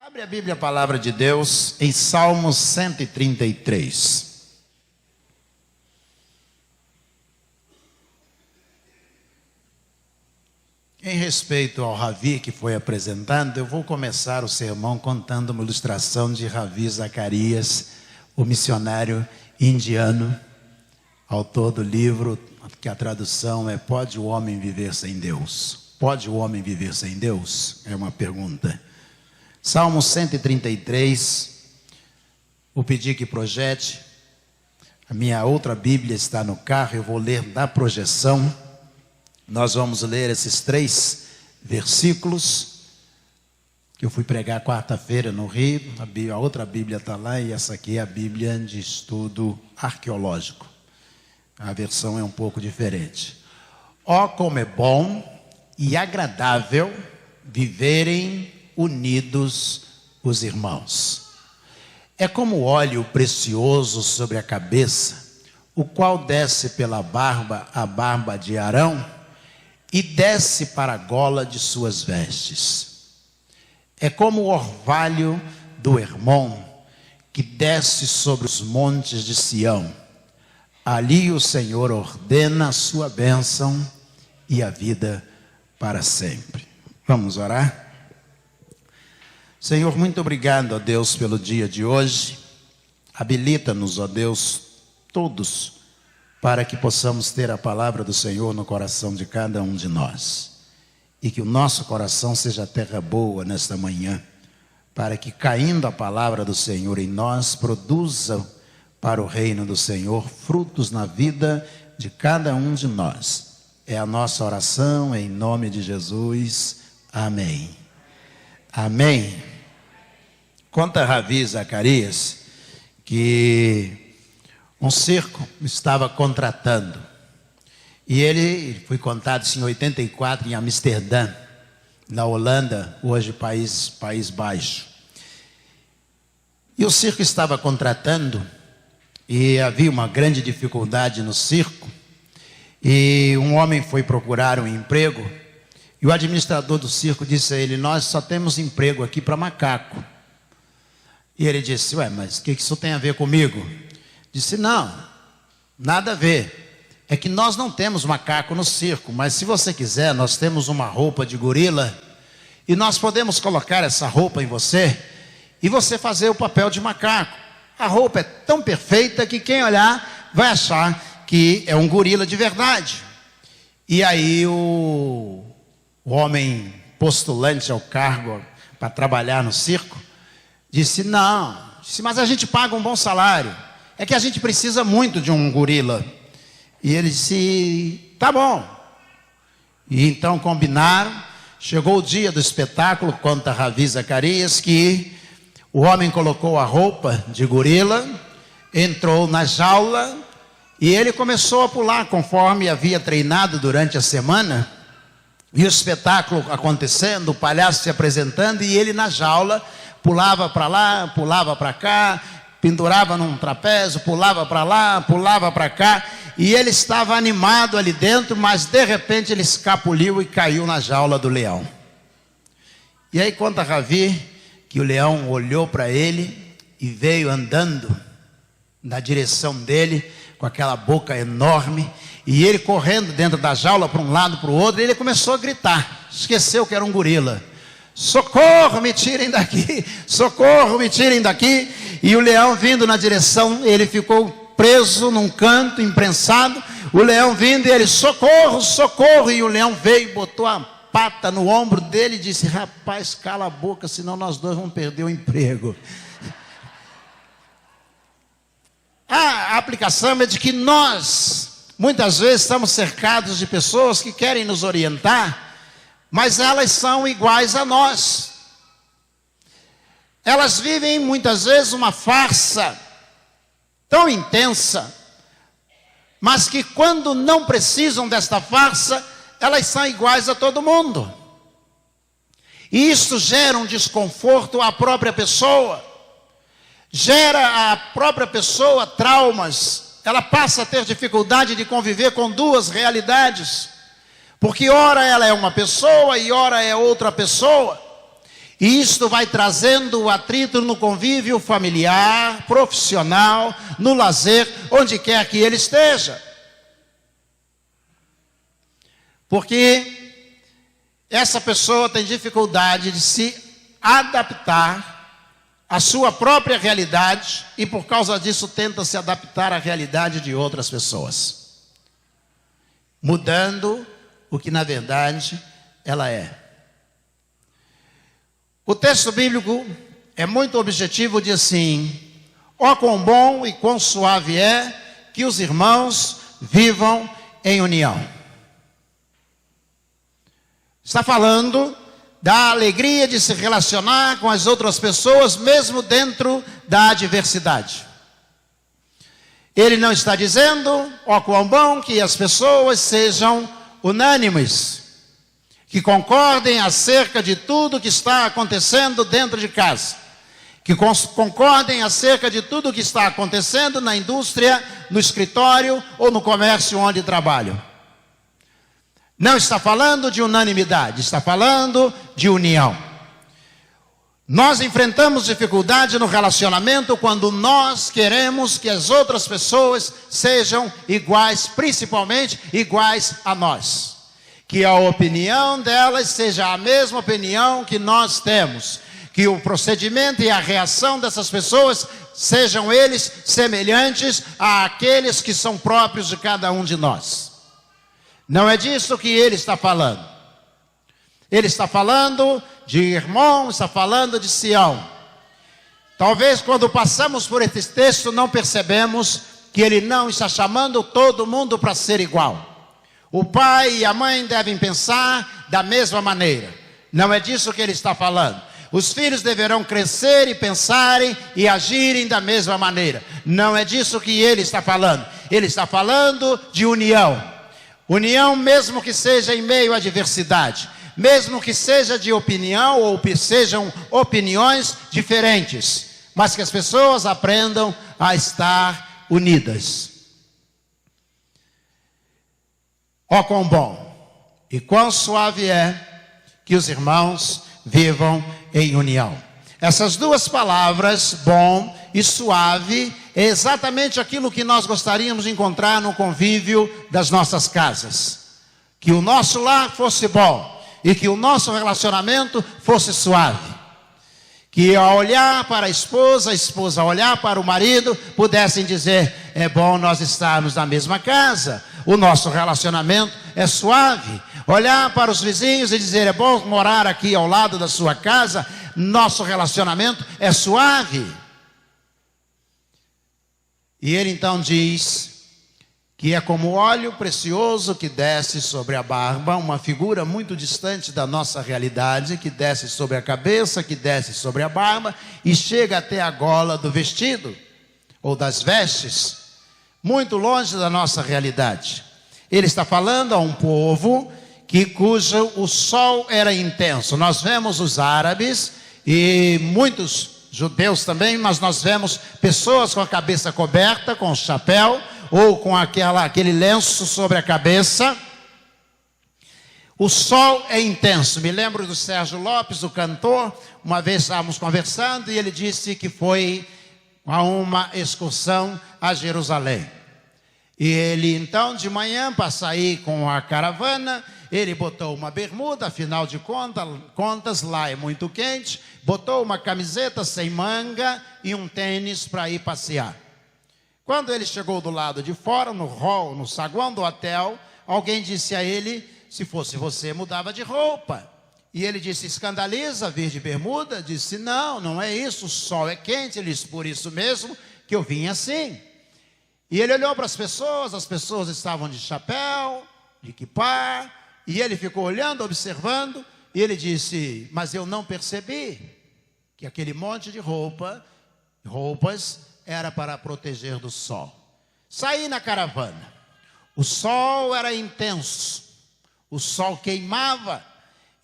Abre a Bíblia, a palavra de Deus, em Salmos 133. Em respeito ao Ravi que foi apresentado, eu vou começar o sermão contando uma ilustração de Ravi Zacarias, o missionário indiano, autor do livro, que a tradução é Pode o Homem Viver Sem Deus? Pode o homem viver sem Deus? É uma pergunta. Salmo 133, vou pedir que projete. A minha outra Bíblia está no carro, eu vou ler da projeção. Nós vamos ler esses 3 versículos, que eu fui pregar quarta-feira no Rio. A outra Bíblia está lá e essa aqui é a Bíblia de estudo arqueológico. A versão é um pouco diferente. Ó, como é bom e agradável viverem unidos os irmãos. É como óleo precioso sobre a cabeça, o qual desce pela barba, a barba de Arão, e desce para a gola de suas vestes. É como o orvalho do Hermon, que desce sobre os montes de Sião. Ali o Senhor ordena a sua bênção e a vida para sempre. Vamos orar? Senhor, muito obrigado, ó Deus, pelo dia de hoje. Habilita-nos, ó Deus, todos, para que possamos ter a palavra do Senhor no coração de cada um de nós. E que o nosso coração seja terra boa nesta manhã, para que, caindo a palavra do Senhor em nós, produza para o reino do Senhor frutos na vida de cada um de nós. É a nossa oração em nome de Jesus. Amém. Amém. Conta Ravi Zacarias que um circo estava contratando. E ele foi contado isso em 84 em Amsterdã, na Holanda, hoje país baixo. E o circo estava contratando e havia uma grande dificuldade no circo. E um homem foi procurar um emprego e o administrador do circo disse a ele: nós só temos emprego aqui para macaco. E ele disse: ué, mas o que isso tem a ver comigo? Disse: não, nada a ver. É que nós não temos macaco no circo, mas se você quiser, nós temos uma roupa de gorila e nós podemos colocar essa roupa em você e você fazer o papel de macaco. A roupa é tão perfeita que quem olhar vai achar que é um gorila de verdade. E aí o homem postulante ao cargo para trabalhar no circo disse: não, mas a gente paga um bom salário. É que a gente precisa muito de um gorila. E ele disse: tá bom. E então combinaram. Chegou o dia do espetáculo, conta Ravi Zacarias, que o homem colocou a roupa de gorila, entrou na jaula e ele começou a pular conforme havia treinado durante a semana. E o espetáculo acontecendo, o palhaço se apresentando e ele na jaula pulava para lá, pulava para cá, pendurava num trapézio, pulava para lá, pulava para cá, e ele estava animado ali dentro, mas de repente ele escapuliu e caiu na jaula do leão. E aí conta Ravi que o leão olhou para ele e veio andando na direção dele, com aquela boca enorme, e ele correndo dentro da jaula para um lado, para o outro, e ele começou a gritar, esqueceu que era um gorila: socorro, me tirem daqui, socorro, me tirem daqui. E o leão vindo na direção, ele ficou preso num canto, imprensado. O leão vindo e ele: socorro, socorro. E o leão veio, botou a pata no ombro dele e disse: rapaz, cala a boca, senão nós dois vamos perder o emprego. A aplicação é de que nós, muitas vezes, estamos cercados de pessoas que querem nos orientar, mas elas são iguais a nós. Elas vivem muitas vezes uma farsa tão intensa, mas que quando não precisam desta farsa, elas são iguais a todo mundo. E isso gera um desconforto à própria pessoa, gera à própria pessoa traumas. Ela passa a ter dificuldade de conviver com duas realidades, porque ora ela é uma pessoa e ora é outra pessoa. E isto vai trazendo o atrito no convívio familiar, profissional, no lazer, onde quer que ele esteja. Porque essa pessoa tem dificuldade de se adaptar à sua própria realidade e por causa disso tenta se adaptar à realidade de outras pessoas, mudando o que na verdade ela é. O texto bíblico é muito objetivo, diz assim: ó quão bom e quão suave é que os irmãos vivam em união. Está falando da alegria de se relacionar com as outras pessoas, mesmo dentro da adversidade. Ele não está dizendo, ó quão bom que as pessoas sejam unânimes, que concordem acerca de tudo que está acontecendo dentro de casa, que concordem acerca de tudo que está acontecendo na indústria, no escritório ou no comércio onde trabalham. Não está falando de unanimidade, está falando de união. Nós enfrentamos dificuldade no relacionamento quando nós queremos que as outras pessoas sejam iguais, principalmente iguais a nós. Que a opinião delas seja a mesma opinião que nós temos. Que o procedimento e a reação dessas pessoas sejam eles semelhantes àqueles que são próprios de cada um de nós. Não é disso que ele está falando. Ele está falando de irmão, está falando de Sião. Talvez quando passamos por esse texto não percebemos que ele não está chamando todo mundo para ser igual. O pai e a mãe devem pensar da mesma maneira. Não é disso que ele está falando. Os filhos deverão crescer e pensarem e agirem da mesma maneira. Não é disso que ele está falando. Ele está falando de união. União mesmo que seja em meio à adversidade, mesmo que seja de opinião ou que sejam opiniões diferentes, mas que as pessoas aprendam a estar unidas. Ó quão bom e quão suave é que os irmãos vivam em união. Essas duas palavras, bom e suave, é exatamente aquilo que nós gostaríamos de encontrar no convívio das nossas casas. Que o nosso lar fosse bom e que o nosso relacionamento fosse suave. Que ao olhar para a esposa ao olhar para o marido, pudessem dizer, é bom nós estarmos na mesma casa, o nosso relacionamento é suave. Olhar para os vizinhos e dizer, é bom morar aqui ao lado da sua casa, nosso relacionamento é suave. E ele então diz que é como óleo precioso que desce sobre a barba, uma figura muito distante da nossa realidade, que desce sobre a cabeça, que desce sobre a barba e chega até a gola do vestido ou das vestes, muito longe da nossa realidade. Ele está falando a um povo cujo o sol era intenso. Nós vemos os árabes e muitos judeus também, mas nós vemos pessoas com a cabeça coberta, com chapéu, ou com aquele lenço sobre a cabeça. O sol é intenso. Me lembro do Sérgio Lopes, o cantor, uma vez estávamos conversando e ele disse que foi a uma excursão a Jerusalém. E ele então de manhã, para sair com a caravana, ele botou uma bermuda, afinal de contas lá é muito quente, botou uma camiseta sem manga e um tênis para ir passear. Quando ele chegou do lado de fora, no hall, no saguão do hotel, alguém disse a ele, se fosse você, mudava de roupa. E ele disse, escandaliza vir de bermuda? Disse, não, não é isso, o sol é quente. Ele disse, por isso mesmo que eu vim assim. E ele olhou para as pessoas estavam de chapéu, de kippah, e ele ficou olhando, observando, e ele disse, mas eu não percebi que aquele monte de roupas era para proteger do sol. Saí na caravana, o sol era intenso, o sol queimava,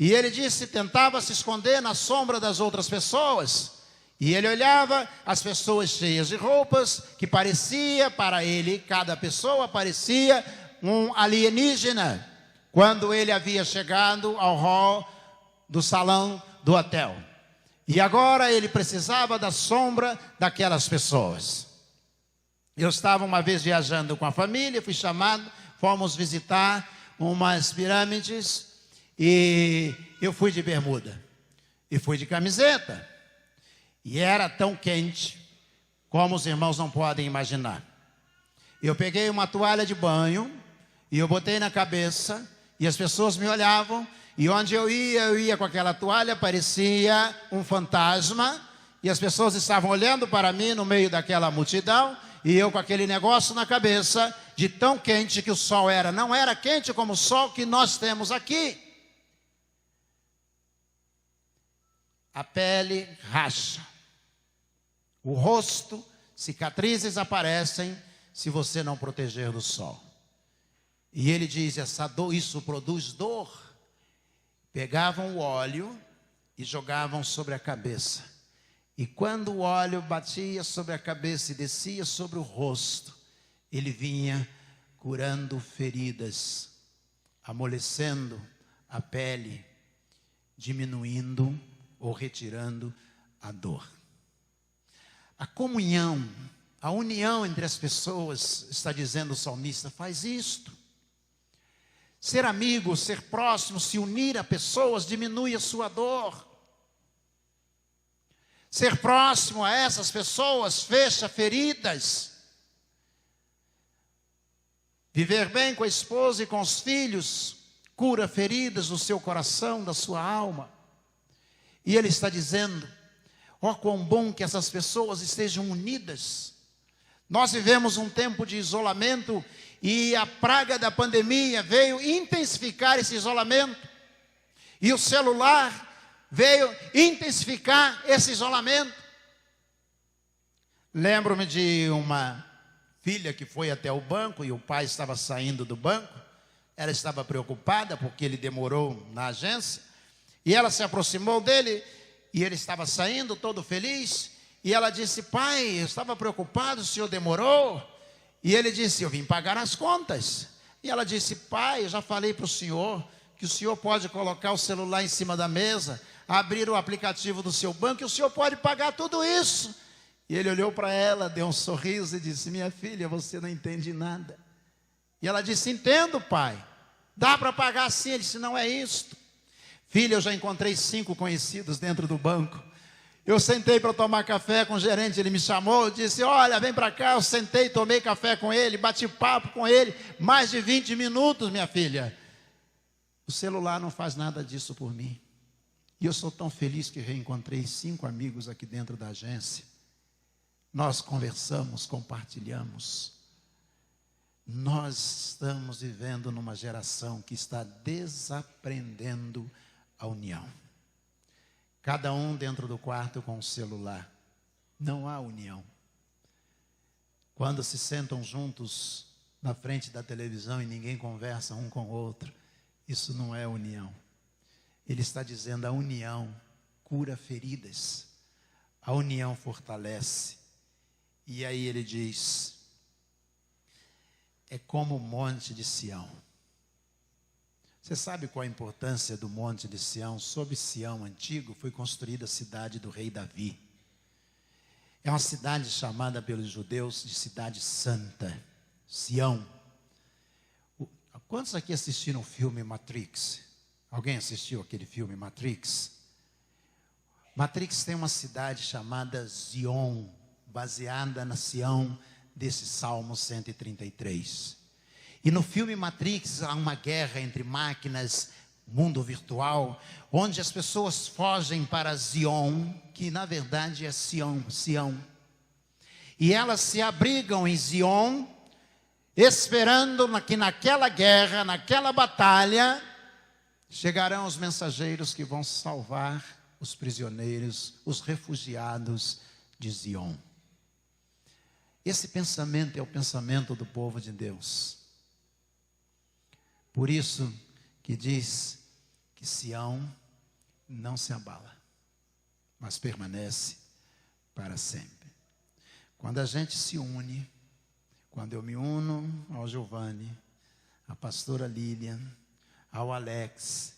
e ele disse, tentava se esconder na sombra das outras pessoas, e ele olhava as pessoas cheias de roupas, que parecia para ele, cada pessoa parecia um alienígena, quando ele havia chegado ao hall do salão do hotel. E agora ele precisava da sombra daquelas pessoas. Eu estava uma vez viajando com a família, fui chamado, fomos visitar umas pirâmides e eu fui de bermuda e fui de camiseta. E era tão quente como os irmãos não podem imaginar. Eu peguei uma toalha de banho e eu botei na cabeça e as pessoas me olhavam. E onde eu ia com aquela toalha, parecia um fantasma. E as pessoas estavam olhando para mim no meio daquela multidão. E eu com aquele negócio na cabeça, de tão quente que o sol era. Não era quente como o sol que nós temos aqui. A pele racha. O rosto, cicatrizes aparecem se você não proteger do sol. E ele diz, essa dor, isso produz dor. Pegavam o óleo e jogavam sobre a cabeça. E quando o óleo batia sobre a cabeça e descia sobre o rosto, ele vinha curando feridas, amolecendo a pele, diminuindo ou retirando a dor. A comunhão, a união entre as pessoas, está dizendo o salmista, faz isto. Ser amigo, ser próximo, se unir a pessoas, diminui a sua dor. Ser próximo a essas pessoas fecha feridas. Viver bem com a esposa e com os filhos cura feridas do seu coração, da sua alma. E ele está dizendo, ó, quão bom que essas pessoas estejam unidas. Nós vivemos um tempo de isolamento e a praga da pandemia veio intensificar esse isolamento. E o celular veio intensificar esse isolamento. Lembro-me de uma filha que foi até o banco e o pai estava saindo do banco. Ela estava preocupada porque ele demorou na agência. E ela se aproximou dele e ele estava saindo todo feliz. E ela disse, pai, eu estava preocupado, o senhor demorou? E ele disse, eu vim pagar as contas. E ela disse, pai, eu já falei para o senhor que o senhor pode colocar o celular em cima da mesa, abrir o aplicativo do seu banco e o senhor pode pagar tudo isso. E ele olhou para ela, deu um sorriso e disse, minha filha, você não entende nada. E ela disse, entendo, pai. Dá para pagar sim. Ele disse, não é isto. Filha, eu já encontrei 5 conhecidos dentro do banco. Eu sentei para tomar café com o gerente, ele me chamou, disse, olha, vem para cá. Eu sentei, tomei café com ele, bati papo com ele, mais de 20 minutos, minha filha. O celular não faz nada disso por mim. E eu sou tão feliz que reencontrei 5 amigos aqui dentro da agência. Nós conversamos, compartilhamos. Nós estamos vivendo numa geração que está desaprendendo a união. Cada um dentro do quarto com o celular. Não há união. Quando se sentam juntos na frente da televisão e ninguém conversa um com o outro, isso não é união. Ele está dizendo a união cura feridas. A união fortalece. E aí ele diz, é como o monte de Sião. Você sabe qual a importância do monte de Sião? Sob Sião antigo foi construída a cidade do rei Davi. É uma cidade chamada pelos judeus de cidade santa, Sião. Quantos aqui assistiram o filme Matrix? Alguém assistiu aquele filme Matrix? Matrix tem uma cidade chamada Zion, baseada na Sião desse Salmo 133. E no filme Matrix há uma guerra entre máquinas, mundo virtual, onde as pessoas fogem para Zion, que na verdade é Sião. E elas se abrigam em Zion, esperando que naquela guerra, naquela batalha, chegarão os mensageiros que vão salvar os prisioneiros, os refugiados de Zion. Esse pensamento é o pensamento do povo de Deus. Por isso que diz que Sião não se abala, mas permanece para sempre. Quando a gente se une, quando eu me uno ao Giovanni, à pastora Lilian, ao Alex,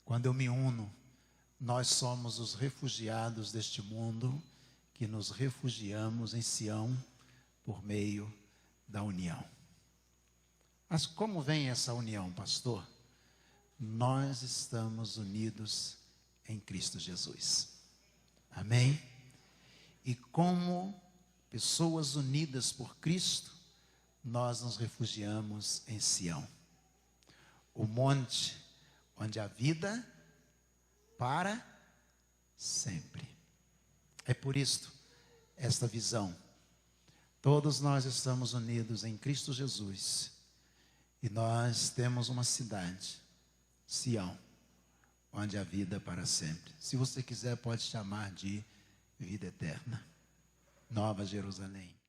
quando eu me uno nós somos os refugiados deste mundo, que nos refugiamos em Sião por meio da união. Mas como vem essa união, pastor? Nós estamos unidos em Cristo Jesus. Amém? E como pessoas unidas por Cristo, nós nos refugiamos em Sião, o monte onde a vida para sempre. É por isto, esta visão. Todos nós estamos unidos em Cristo Jesus. E nós temos uma cidade, Sião, onde a vida para sempre. Se você quiser, pode chamar de vida eterna. Nova Jerusalém.